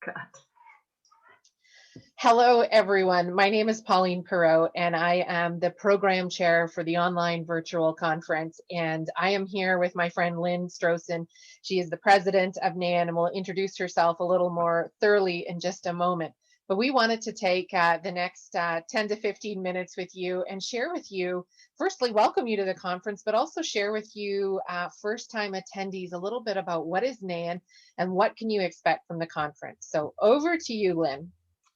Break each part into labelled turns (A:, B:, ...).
A: God.
B: Hello, everyone. My name is Pauline Perot, and I am the program chair for the online virtual conference. And I am here with my friend Lyn Stroshin. She is the president of NAYEN and will introduce herself a little more thoroughly in just a moment. But we wanted to take the next 10 to 15 minutes with you and share with you, firstly, welcome you to the conference, but also share with you first-time attendees a little bit about what is NAYEN and what can you expect from the conference. So over to you, Lyn.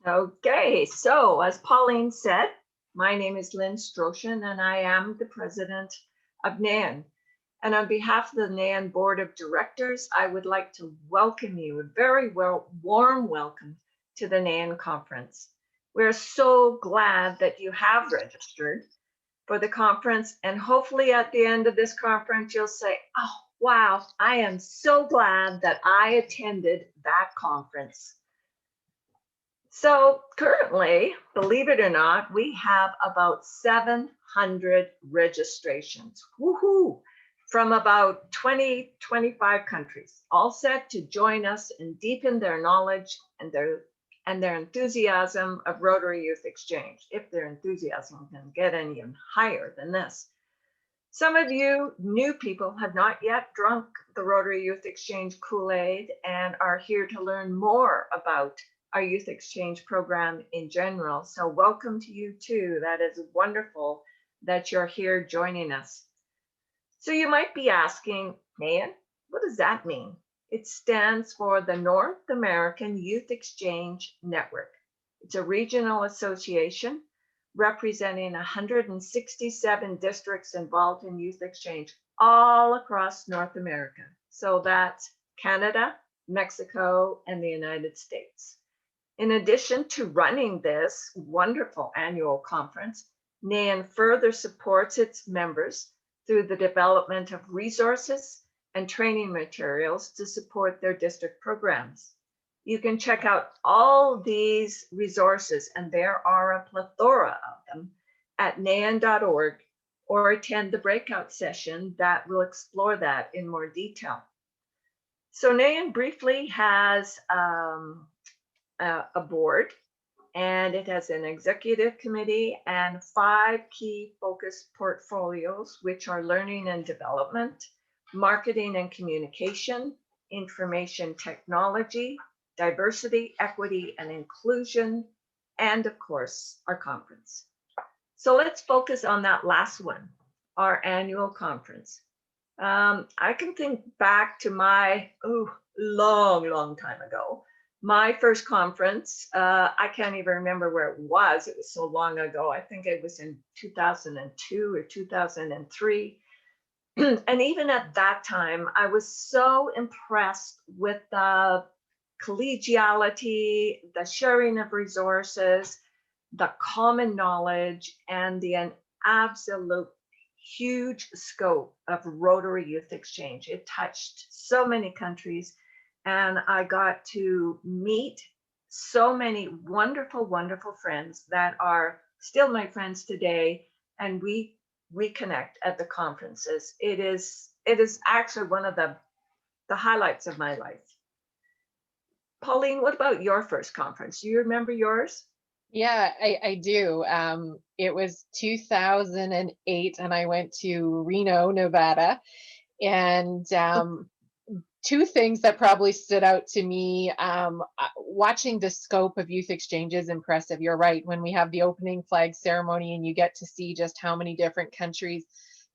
A: Okay, so as Pauline said, my name is Lyn Stroshin and I am the president of NAYEN. And on behalf of the NAYEN Board of Directors, I would like to welcome you, a very warm welcome to the NAYEN conference. We're so glad that you have registered for the conference, and hopefully at the end of this conference, you'll say, oh, wow, I am so glad that I attended that conference. So currently, believe it or not, we have about 700 registrations, woohoo, from about 20, 25 countries, all set to join us and deepen their knowledge and their enthusiasm of Rotary Youth Exchange, if their enthusiasm can get any higher than this. Some of you new people have not yet drunk the Rotary Youth Exchange Kool-Aid and are here to learn more about our youth exchange program in general. So welcome to you too. That is wonderful that you're here joining us. So you might be asking, NAYEN, what does that mean? It stands for the North American Youth Exchange Network. It's a regional association representing 167 districts involved in youth exchange all across North America. So that's Canada, Mexico, and the United States. In addition to running this wonderful annual conference, NAYEN further supports its members through the development of resources and training materials to support their district programs. You can check out all these resources, and there are a plethora of them, at nayen.org, or attend the breakout session that will explore that in more detail. So NAYEN briefly has a board, and it has an executive committee and 5 key focus portfolios, which are learning and development, marketing and communication, information technology, diversity, equity, and inclusion, and of course, our conference. So let's focus on that last one, our annual conference. I can think back to my long time ago. My first conference, I can't even remember where it was. It was so long ago. I think it was in 2002 or 2003. And even at that time, I was so impressed with the collegiality, the sharing of resources, the common knowledge, and the absolute huge scope of Rotary Youth Exchange. It touched so many countries. And I got to meet so many wonderful, wonderful friends that are still my friends today. And we reconnect at the conferences. It is actually one of the highlights of my life. Pauline, what about your first conference? Do you remember yours?
B: Yeah, I do. It was 2008, and I went to Reno, Nevada. And 2 things that probably stood out to me, watching the scope of youth exchange is impressive. You're right. When we have the opening flag ceremony and you get to see just how many different countries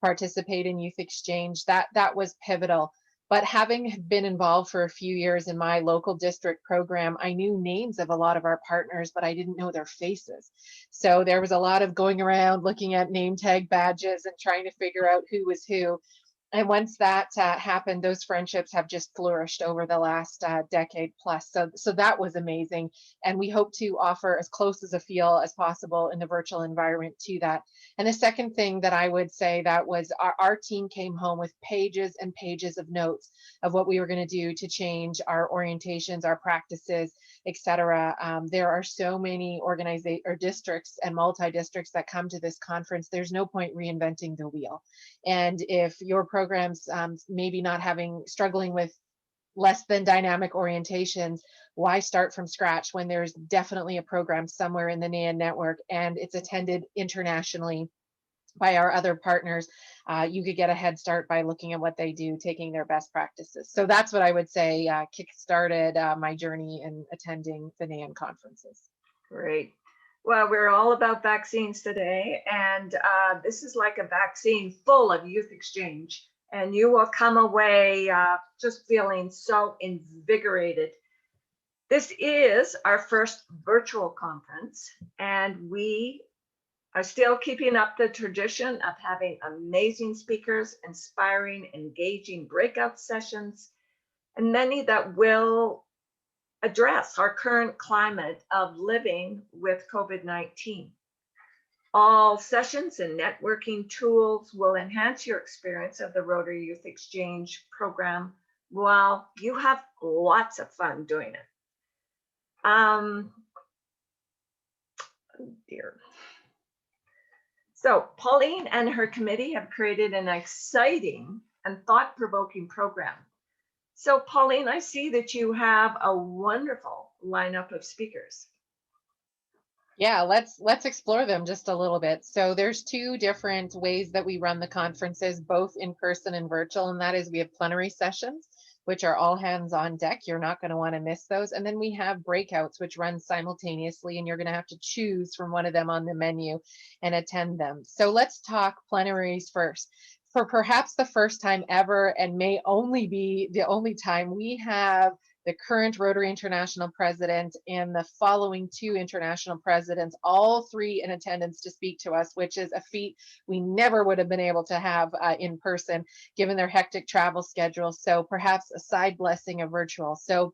B: participate in youth exchange, that was pivotal. But having been involved for a few years in my local district program, I knew names of a lot of our partners, but I didn't know their faces. So there was a lot of going around looking at name tag badges and trying to figure out who was who. And once that happened, those friendships have just flourished over the last decade plus. So that was amazing. And we hope to offer as close as a feel as possible in the virtual environment to that. And the second thing that I would say that was our team came home with pages and pages of notes of what we were going to do to change our orientations, our practices, etc. There are so many organizations or districts and multi-districts that come to this conference. There's no point reinventing the wheel. And if your programs maybe not struggling with less than dynamic orientations. Why start from scratch when there's definitely a program somewhere in the NAYEN network and it's attended internationally by our other partners? You could get a head start by looking at what they do, taking their best practices. So that's what I would say kick-started my journey in attending the NAYEN conferences.
A: Great. Well, we're all about vaccines today, and this is like a vaccine full of youth exchange, and you will come away just feeling so invigorated. This is our first virtual conference, and we are still keeping up the tradition of having amazing speakers, inspiring, engaging breakout sessions, and many that will address our current climate of living with COVID-19. All sessions and networking tools will enhance your experience of the Rotary Youth Exchange program while you have lots of fun doing it. Oh dear. So Pauline and her committee have created an exciting and thought-provoking program. So Pauline, I see that you have a wonderful lineup of speakers.
B: Yeah, let's explore them just a little bit. So there's two different ways that we run the conferences, both in person and virtual, and that is we have plenary sessions, which are all hands on deck. You're not going to want to miss those. And then we have breakouts, which run simultaneously, and you're going to have to choose from one of them on the menu and attend them. So let's talk plenaries first. For perhaps the first time ever, and may only be the only time, we have the current Rotary International president and the following two international presidents, all three in attendance to speak to us, which is a feat we never would have been able to have in person, given their hectic travel schedule. So perhaps a side blessing of virtual. So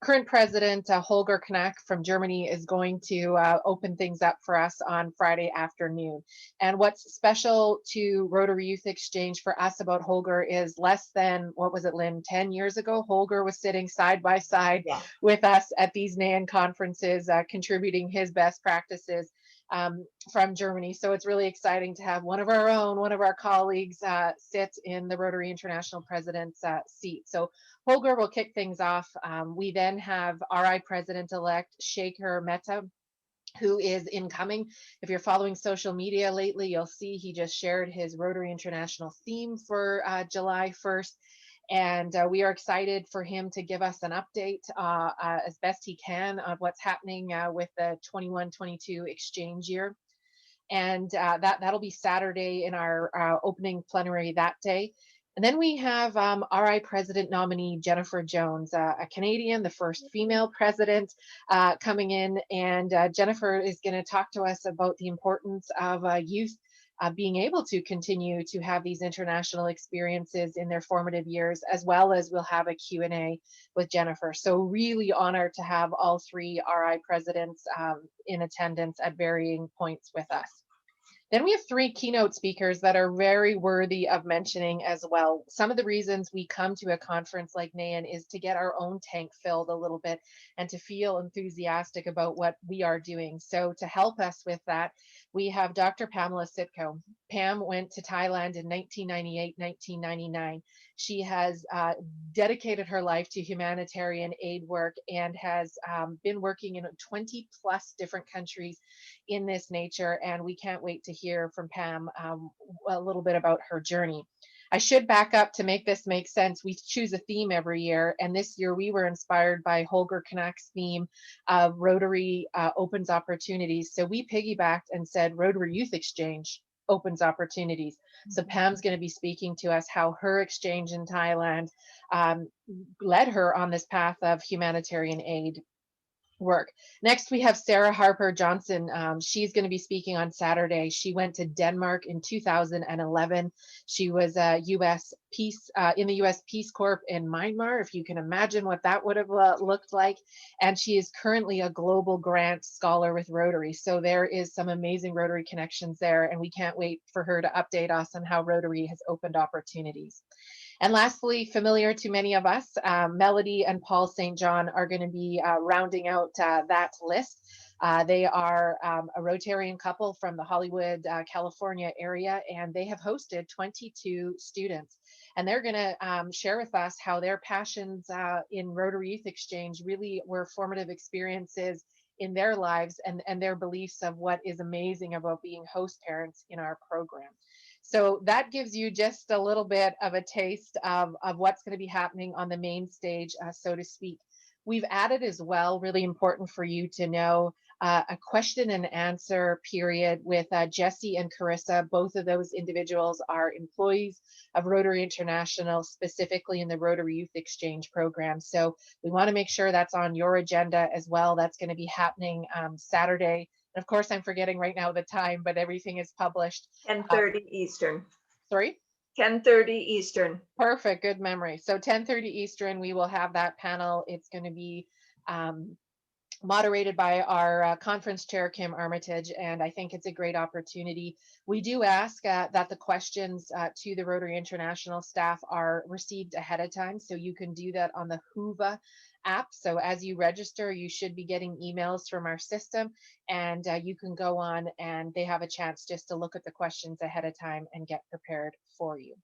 B: current president Holger Knack from Germany is going to open things up for us on Friday afternoon. And what's special to Rotary Youth Exchange for us about Holger is less than, what was it, Lynn, 10 years ago, Holger was sitting side by side with us at these NAYEN conferences, contributing his best practices from Germany. So it's really exciting to have one of our own, one of our colleagues sit in the Rotary International President's seat. So Holger will kick things off. We then have RI President-elect Shekhar Mehta, who is incoming. If you're following social media lately, you'll see he just shared his Rotary International theme for July 1st. And we are excited for him to give us an update as best he can on what's happening with the 21-22 exchange year. And that'll be Saturday in our opening plenary that day. And then we have RI President nominee Jennifer Jones, a Canadian, the first female president coming in. And Jennifer is going to talk to us about the importance of youth being able to continue to have these international experiences in their formative years, as well as we'll have a Q&A with Jennifer. So really honored to have all three RI presidents in attendance at varying points with us. Then we have three keynote speakers that are very worthy of mentioning as well. Some of the reasons we come to a conference like NAYEN is to get our own tank filled a little bit and to feel enthusiastic about what we are doing. So to help us with that, we have Dr. Pamela Sitko. Pam went to Thailand in 1998, 1999. She has dedicated her life to humanitarian aid work and has been working in 20 plus different countries in this nature. And we can't wait to hear from Pam a little bit about her journey. I should back up to make this make sense. We choose a theme every year, and this year we were inspired by Holger Knack's theme of Rotary opens opportunities. So we piggybacked and said Rotary Youth Exchange opens opportunities. So Pam's going to be speaking to us how her exchange in Thailand led her on this path of humanitarian aid work. Next, we have Sarah Harper Johnson. She's going to be speaking on Saturday. She went to Denmark in 2011. She was a U.S. Peace in the U.S. Peace Corps in Myanmar, if you can imagine what that would have looked like. And she is currently a global grant scholar with Rotary. So there is some amazing Rotary connections there, and we can't wait for her to update us on how Rotary has opened opportunities. And lastly, familiar to many of us, Melody and Paul St. John are going to be rounding out that list. They are a Rotarian couple from the Hollywood, California area, and they have hosted 22 students and they're going to share with us how their passions in Rotary Youth Exchange really were formative experiences in their lives, and their beliefs of what is amazing about being host parents in our program. So that gives you just a little bit of a taste of what's going to be happening on the main stage, so to speak. We've added as well, really important for you to know, a question and answer period with Jesse and Carissa. Both of those individuals are employees of Rotary International, specifically in the Rotary Youth Exchange program. So we want to make sure that's on your agenda as well. That's going to be happening Saturday. And of course, I'm forgetting right now the time, but everything is published.
A: 10:30 Eastern.
B: Sorry?
A: 10:30 Eastern.
B: Perfect, good memory. So 10:30 Eastern, we will have that panel. It's going to be moderated by our conference chair, Kim Armitage, and I think it's a great opportunity. We do ask that the questions to the Rotary International staff are received ahead of time, so you can do that on the Whova app. So as you register, you should be getting emails from our system, and you can go on and they have a chance just to look at the questions ahead of time and get prepared for you.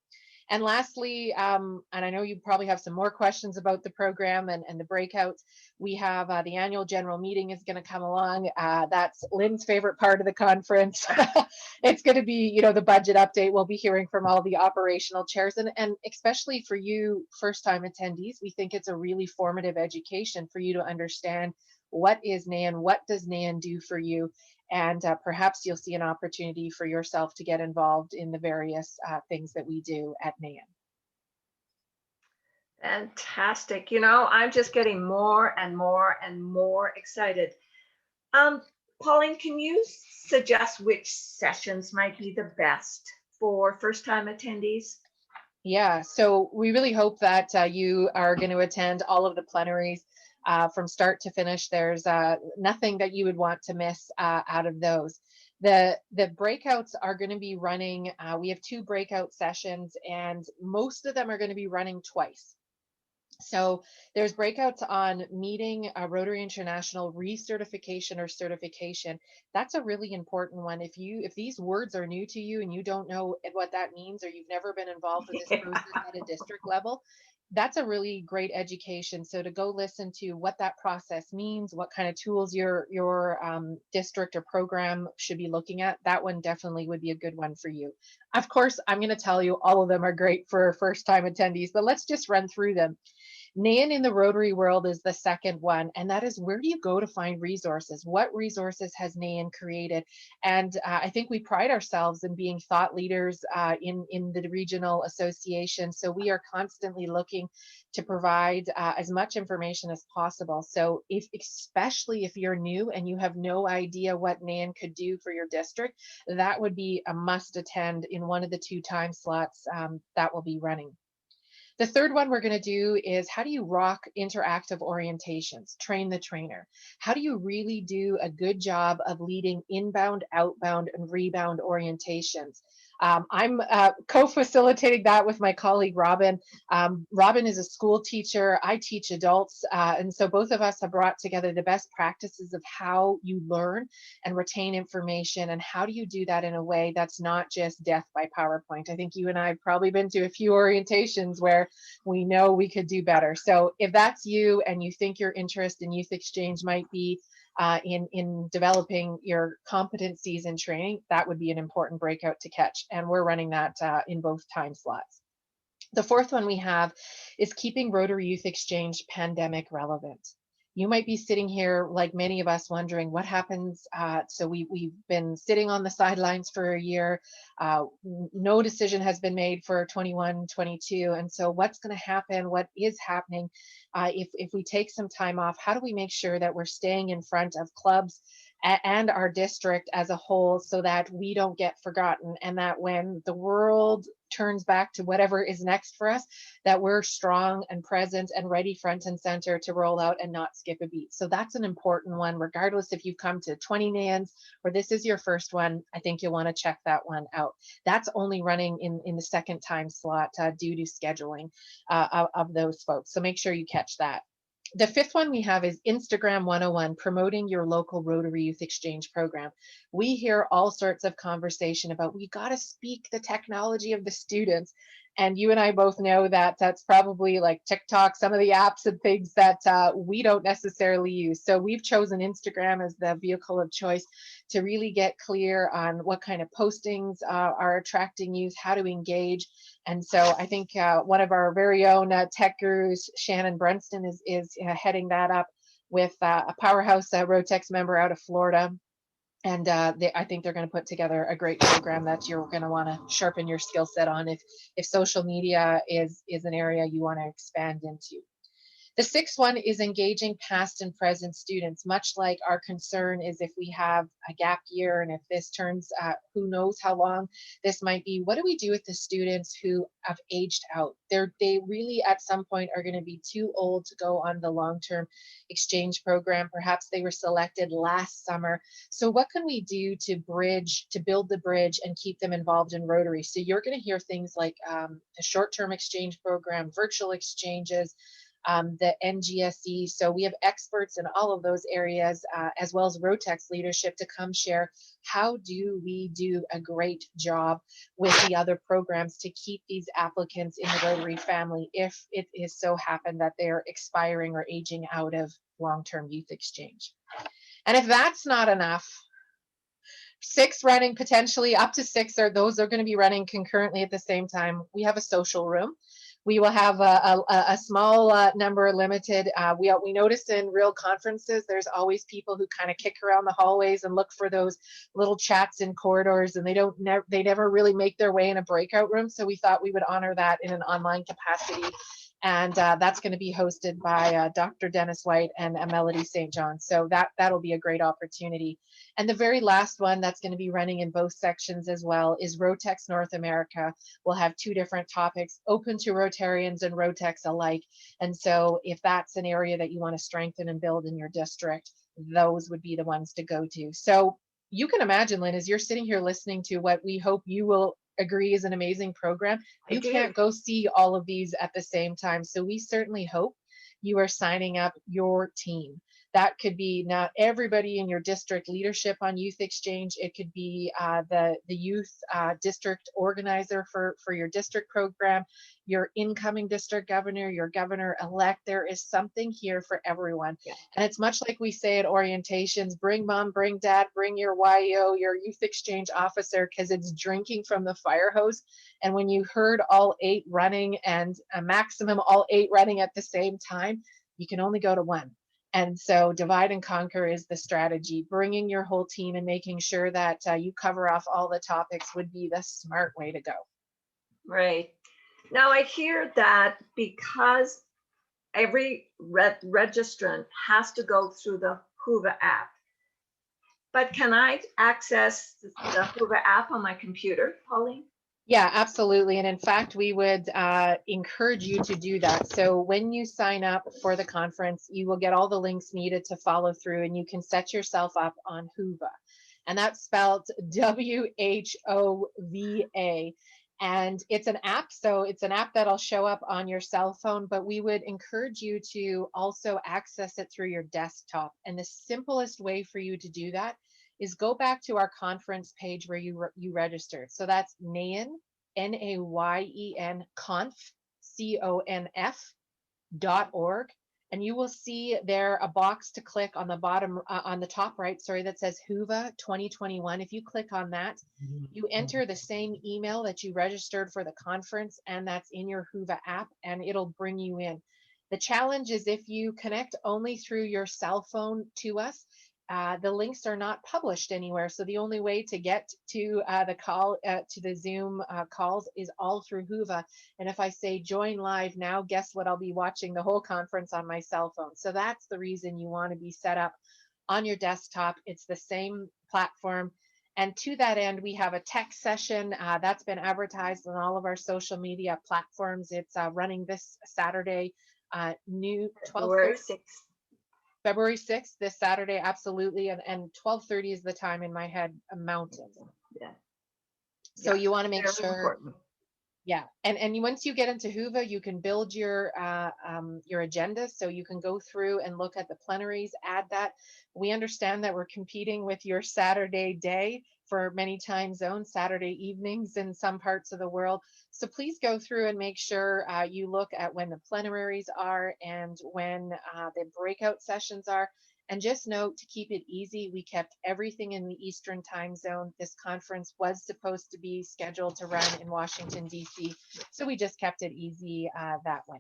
B: And lastly, and I know you probably have some more questions about the program and the breakouts, we have the annual general meeting is going to come along. That's Lyn's favorite part of the conference. It's going to be, you know, the budget update. We'll be hearing from all the operational chairs, and especially for you first-time attendees, we think it's a really formative education for you to understand what is NAYEN, what does NAYEN do for you, and perhaps you'll see an opportunity for yourself to get involved in the various things that we do at NAYEN.
A: Fantastic. You know, I'm just getting more and more and more excited. Pauline, can you suggest which sessions might be the best for first-time attendees?
B: Yeah, so we really hope that you are going to attend all of the plenaries from start to finish. There's nothing that you would want to miss out of those. The breakouts are going to be running, we have 2 breakout sessions, and most of them are going to be running twice. So there's breakouts on meeting a Rotary International recertification or certification. That's a really important one. If these words are new to you and you don't know what that means, or you've never been involved in this process at a district level, that's a really great education. So to go listen to what that process means, what kind of tools your district or program should be looking at, that one definitely would be a good one for you. Of course, I'm going to tell you all of them are great for first-time attendees, but let's just run through them. NAYEN in the Rotary world is the second one, and that is, where do you go to find resources? What resources has NAYEN created? And I think we pride ourselves in being thought leaders in the regional association. So we are constantly looking to provide as much information as possible. So especially if you're new and you have no idea what NAYEN could do for your district, that would be a must attend in one of the 2 time slots that will be running. The third one we're going to do is, how do you rock interactive orientations, train the trainer? How do you really do a good job of leading inbound, outbound, and rebound orientations? I'm co-facilitating that with my colleague, Robin. Robin is a school teacher. I teach adults. And so both of us have brought together the best practices of how you learn and retain information, and how do you do that in a way that's not just death by PowerPoint. I think you and I have probably been to a few orientations where we know we could do better. So if that's you and you think your interest in youth exchange might be in developing your competencies in training, that would be an important breakout to catch. And we're running that in both time slots. The fourth one we have is keeping Rotary Youth Exchange pandemic relevant. You might be sitting here, like many of us, wondering what happens. So we've been sitting on the sidelines for a year. No decision has been made for 21, 22. And so what's going to happen? What is happening? If we take some time off, how do we make sure that we're staying in front of clubs and our district as a whole, so that we don't get forgotten, and that when the world turns back to whatever is next for us, that we're strong and present and ready front and center to roll out and not skip a beat. So that's an important one, regardless if you've come to 20 NAYENs or this is your first one. I think you'll want to check that one out. That's only running in the second time slot due to scheduling of those folks. So make sure you catch that. The fifth one we have is Instagram 101, promoting your local Rotary Youth Exchange program. We hear all sorts of conversation about, we got to speak the technology of the students. And you and I both know that that's probably like TikTok, some of the apps and things that we don't necessarily use. So we've chosen Instagram as the vehicle of choice to really get clear on what kind of postings are attracting youth, how to engage. And so I think one of our very own tech gurus, Shannon Brunston, is heading that up with a powerhouse Rotex member out of Florida. And I think they're going to put together a great program that you're going to want to sharpen your skill set on if social media is an area you want to expand into. The sixth one is engaging past and present students, much like our concern is if we have a gap year and if this turns, who knows how long this might be, what do we do with the students who have aged out? They really at some point are going to be too old to go on the long-term exchange program. Perhaps they were selected last summer. So what can we do to build the bridge and keep them involved in Rotary? So you're going to hear things like the short-term exchange program, virtual exchanges, the NGSE. So we have experts in all of those areas, as well as Rotex leadership to come share how do we do a great job with the other programs to keep these applicants in the Rotary family if it is so happen that they're expiring or aging out of long-term youth exchange. And if that's not enough, 6 running, potentially up to 6, those are going to be running concurrently at the same time. We have a social room. We will have a small number, limited. We notice in real conferences, there's always people who kind of kick around the hallways and look for those little chats in corridors, and they never really make their way in a breakout room. So we thought we would honor that in an online capacity. And that's going to be hosted by Dr. Dennis White and Melody St. John. So that'll be a great opportunity. And the very last one that's going to be running in both sections as well is Rotex North America. We'll have 2 different topics open to Rotarians and Rotex alike. And so if that's an area that you want to strengthen and build in your district, those would be the ones to go to. So you can imagine, Lynn, as you're sitting here listening to what we hope you will agree is an amazing program, you can't go see all of these at the same time. So we certainly hope you are signing up your team. That could be not everybody in your district leadership on youth exchange. It could be the youth district organizer for your district program, your incoming district governor, your governor-elect. There is something here for everyone. Yeah. And it's much like we say at orientations, bring mom, bring dad, bring your YO, your youth exchange officer, because it's drinking from the fire hose. And when you heard all 8 running and a maximum all 8 running at the same time, you can only go to one. And so divide and conquer is the strategy. Bringing your whole team and making sure that you cover off all the topics would be the smart way to go.
A: Right. Now I hear that because every registrant has to go through the Whova app. But can I access the Whova app on my computer, Pauline?
B: Yeah, absolutely. And in fact, we would encourage you to do that. So when you sign up for the conference, you will get all the links needed to follow through, and you can set yourself up on Whova. And that's spelled WHOVA. And it's an app. So it's an app that'll show up on your cell phone, but we would encourage you to also access it through your desktop. And the simplest way for you to do that is go back to our conference page where you registered. So that's NAYEN, NAYEN conf, CONF.org. And you will see there a box to click on the bottom, on the top right, sorry, that says Whova 2021. If you click on that, you enter the same email that you registered for the conference, and that's in your Whova app, and it'll bring you in. The challenge is if you connect only through your cell phone to us, the links are not published anywhere. So the only way to get to the Zoom calls is all through Whova. And if I say join live now, guess what? I'll be watching the whole conference on my cell phone. So that's the reason you want to be set up on your desktop. It's the same platform. And to that end, we have a tech session that's been advertised on all of our social media platforms. It's running this Saturday, new 12:30. February 6th, this Saturday, absolutely. And 12:30 is the time in my head, a mountain.
A: Yeah.
B: So you want to make sure Yeah, and once you get into Whova, you can build your agenda, so you can go through and look at the plenaries, add that. We understand that we're competing with your Saturday day for many time zones, Saturday evenings in some parts of the world. So please go through and make sure you look at when the plenaries are and when the breakout sessions are. And just note, to keep it easy, we kept everything in the Eastern time zone. This conference was supposed to be scheduled to run in Washington, D.C., so we just kept it easy that way.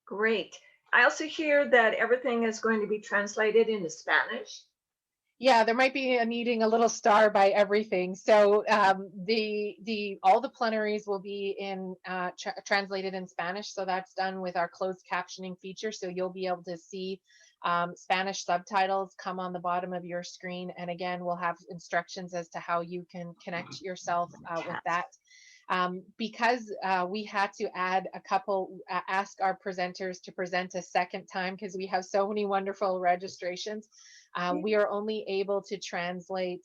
A: Great. I also hear that everything is going to be translated into Spanish.
B: Yeah, there might be a needing a little star by everything. So the all the plenaries will be in translated in Spanish. So that's done with our closed captioning feature. So you'll be able to see Spanish subtitles come on the bottom of your screen. And again, we'll have instructions as to how you can connect yourself with that. Because we had to add a couple, ask our presenters to present a second time because we have so many wonderful registrations. We are only able to translate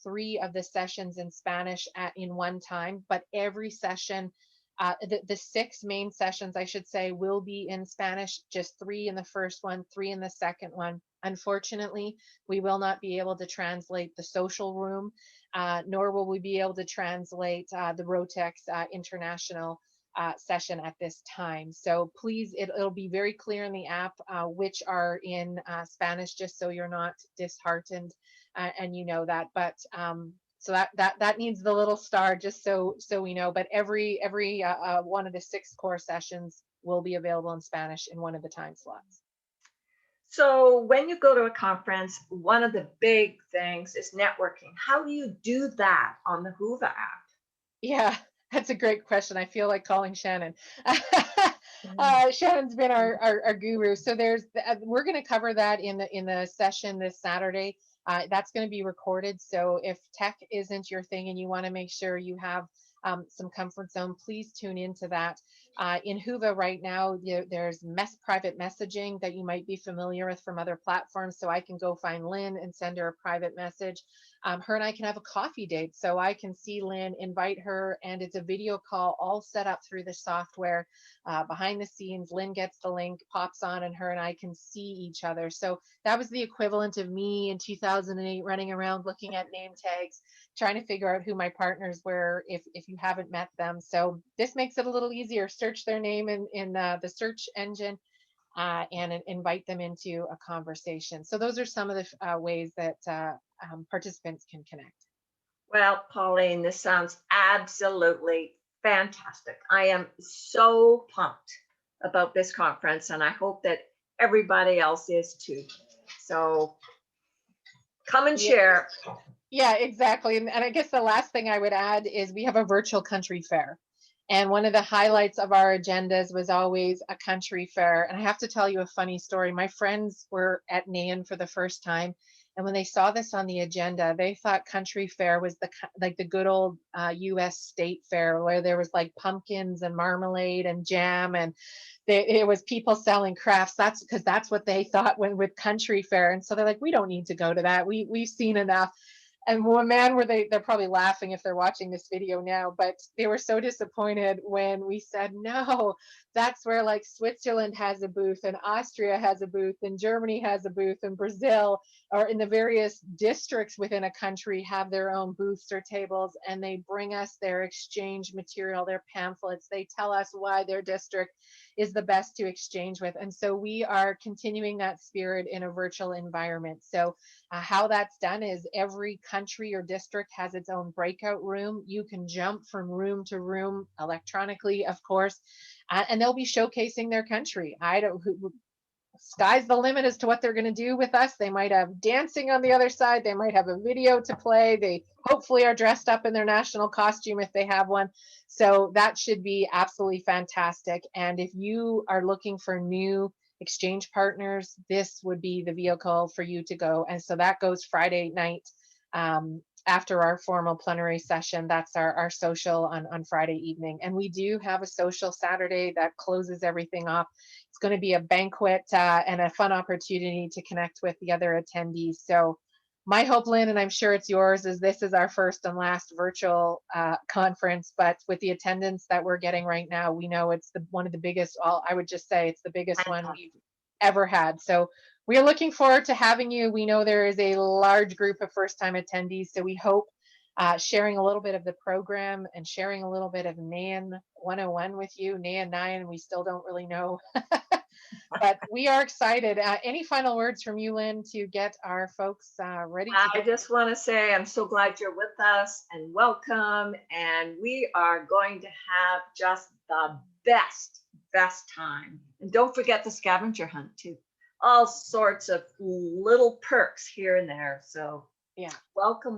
B: 3 of the sessions in Spanish in one time, but every session, the 6 main sessions, I should say, will be in Spanish, just 3 in the first one, 3 in the second one. Unfortunately, we will not be able to translate the social room, nor will we be able to translate the Rotex International session at this time. So please, it'll be very clear in the app which are in Spanish, just so you're not disheartened and you know that. But so that needs the little star, just so we know. But every one of the 6 core sessions will be available in Spanish in one of the time slots.
A: So when you go to a conference, one of the big things is networking. How do you do that on the Whova app?
B: Yeah, that's a great question. I feel like calling Shannon. Shannon's been our guru. So we're going to cover that in the session this Saturday. That's going to be recorded. So if tech isn't your thing and you want to make sure you have some comfort zone, please tune into that. In Whova right now, there's private messaging that you might be familiar with from other platforms. So I can go find Lynn and send her a private message. Her and I can have a coffee date. So I can see Lynn, invite her, and it's a video call all set up through the software. Behind the scenes, Lynn gets the link, pops on, and her and I can see each other. So that was the equivalent of me in 2008 running around looking at name tags, trying to figure out who my partners were if you haven't met them. So this makes it a little easier. Search their name in the search engine and invite them into a conversation. So those are some of the ways that participants can connect.
A: Well, Pauline, this sounds absolutely fantastic. I am so pumped about this conference, and I hope that everybody else is too. So come and share.
B: Yeah, exactly. And I guess the last thing I would add is we have a virtual country fair. And one of the highlights of our agendas was always a country fair. And I have to tell you a funny story. My friends were at NAYEN for the first time. And when they saw this on the agenda, they thought country fair was like the good old US state fair where there was like pumpkins and marmalade and jam and it was people selling crafts. That's because that's what they thought when with country fair. And so they're like, we don't need to go to that. We've seen enough. And well, man, they're probably laughing if they're watching this video now, but they were so disappointed when we said, no, that's where like Switzerland has a booth and Austria has a booth and Germany has a booth and Brazil or in the various districts within a country have their own booths or tables, and they bring us their exchange material, their pamphlets. They tell us why their district is the best to exchange with. And so we are continuing that spirit in a virtual environment. So how that's done is every country or district has its own breakout room. You can jump from room to room electronically, of course, and they'll be showcasing their country. Sky's the limit as to what they're going to do with us. They might have dancing on the other side. They might have a video to play. They hopefully are dressed up in their national costume if they have one. So that should be absolutely fantastic. And if you are looking for new exchange partners, this would be the vehicle for you to go. And so that goes Friday night after our formal plenary session. That's our social on Friday evening. And we do have a social Saturday that closes everything off. It's going to be a banquet and a fun opportunity to connect with the other attendees. So my hope, Lynn, and I'm sure it's yours, is this is our first and last virtual conference. But with the attendance that we're getting right now, we know it's one of the biggest. I would just say it's the biggest one we've ever had. So we are looking forward to having you. We know there is a large group of first-time attendees, so we hope sharing a little bit of the program and sharing a little bit of NAYEN 101 with you. NAYEN, we still don't really know. But we are excited. Any final words from you, Lynn, to get our folks ready to
A: I just want to say I'm so glad you're with us and welcome. And we are going to have just the best time. And don't forget the scavenger hunt too. All sorts of little perks here and there. So
B: yeah,
A: welcome.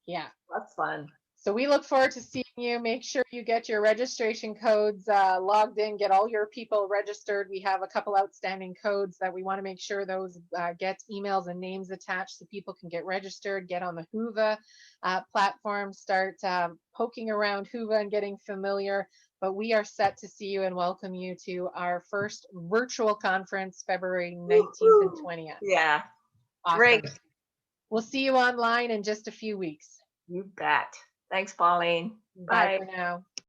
B: yeah.
A: That's fun.
B: So we look forward to seeing you. Make sure you get your registration codes logged in, get all your people registered. We have a couple outstanding codes that we want to make sure those get emails and names attached so people can get registered, get on the Whova platform, start poking around Whova and getting familiar. But we are set to see you and welcome you to our first virtual conference, February 19th and 20th.
A: Yeah.
B: Awesome.
A: Great.
B: We'll see you online in just a few weeks.
A: You bet. Thanks, Pauline.
B: Bye for now.